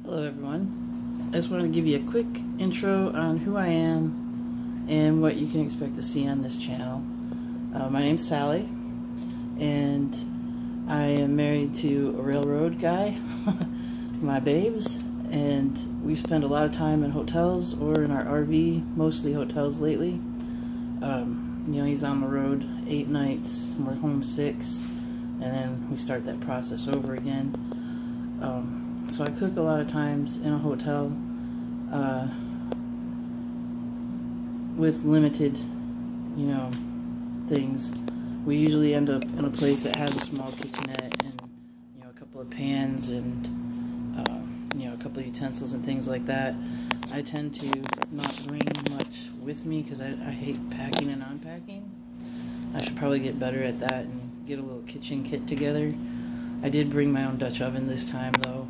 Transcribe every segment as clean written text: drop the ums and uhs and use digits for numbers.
Hello everyone. I just wanted to give you a quick intro on who I am and what you can expect to see on this channel. My name's Sally, and I am married to a railroad guy, my babes, and we spend a lot of time in hotels or in our RV, mostly hotels lately. You know, he's on the road 8 nights, and we're home 6, and then we start that process over again. So I cook a lot of times in a hotel with limited, you know, things. We usually end up in a place that has a small kitchenette and, you know, a couple of pans and, you know, a couple of utensils and things like that. I tend to not bring much with me because I hate packing and unpacking. I should probably get better at that and get a little kitchen kit together. I did bring my own Dutch oven this time though,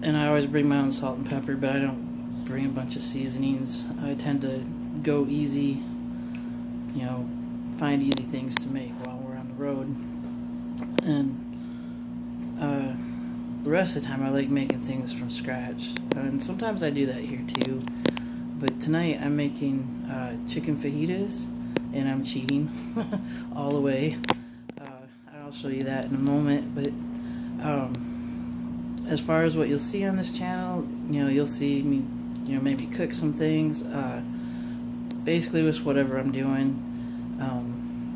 and I always bring my own salt and pepper, but I don't bring a bunch of seasonings. I tend to go easy, you know, find easy things to make while we're on the road. And the rest of the time I like making things from scratch, and sometimes I do that here too. But tonight I'm making chicken fajitas, and I'm cheating all the way. I'll show you that in a moment, but as far as what you'll see on this channel, you know, you'll see me, you know, maybe cook some things, basically just whatever I'm doing.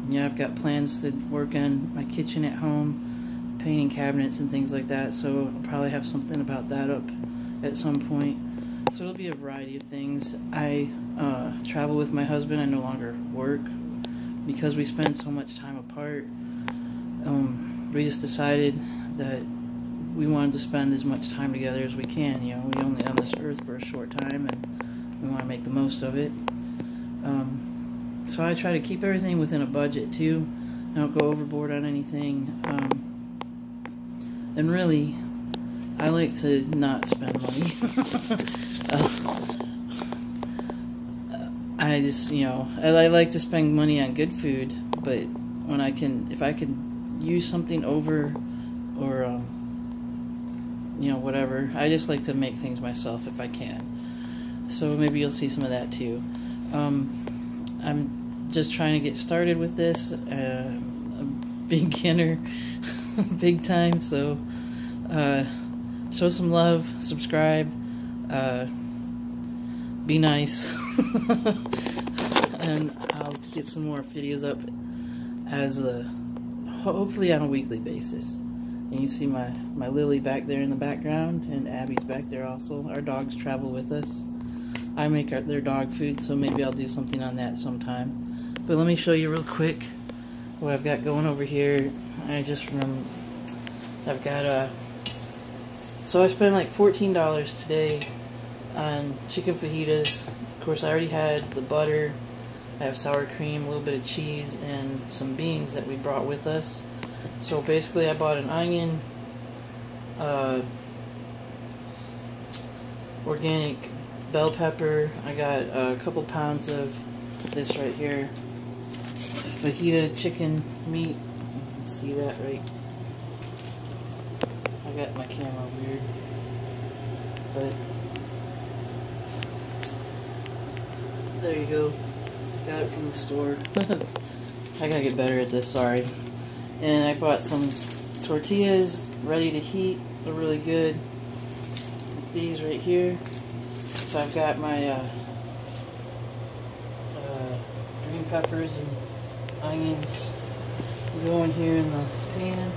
You know, I've got plans to work on my kitchen at home, painting cabinets and things like that, so I'll probably have something about that up at some point. So it'll be a variety of things. I travel with my husband. I no longer work because we spend so much time apart. We just decided that we wanted to spend as much time together as we can. You know, we're only on this earth for a short time, and we want to make the most of it. So I try to keep everything within a budget too. I don't go overboard on anything. And really, I like to not spend money. I just, you know, I like to spend money on good food, but when if I can use something over, or you know, whatever, I just like to make things myself if I can. So maybe you'll see some of that too. I'm just trying to get started with this. A beginner, big time. So show some love, subscribe, be nice, and I'll get some more videos up as hopefully on a weekly basis. And you see my Lily back there in the background, and Abby's back there also. Our dogs travel with us. I make their dog food, so maybe I'll do something on that sometime. But let me show you real quick what I've got going over here. I just remember I've got so I spent like $14 today on chicken fajitas. Of course, I already had the butter. I have sour cream, a little bit of cheese, and some beans that we brought with us. So basically I bought an onion, organic bell pepper. I got a couple pounds of this right here, fajita chicken meat. You can see that, right? I got my camera weird, but there you go. Got it from the store. I gotta get better at this, sorry. And I bought some tortillas ready to heat. They're really good. These right here. So I've got my green peppers and onions going here in the pan.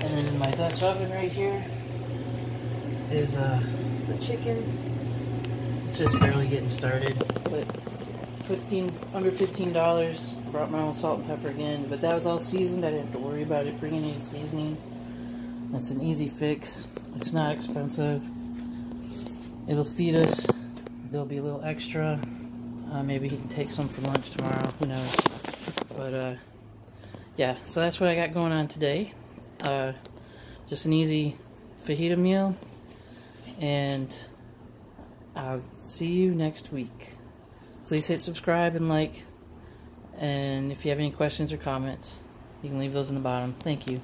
And then in my Dutch oven right here is the chicken. It's just barely getting started, but under $15. Brought my own salt and pepper again, but that was all seasoned. I didn't have to worry about it bringing any seasoning. That's an easy fix. It's not expensive. It'll feed us. There'll be a little extra. Maybe he can take some for lunch tomorrow. Who knows? But yeah. So that's what I got going on today. Just an easy fajita meal, and I'll see you next week. Please hit subscribe and like, and if you have any questions or comments, you can leave those in the bottom. Thank you.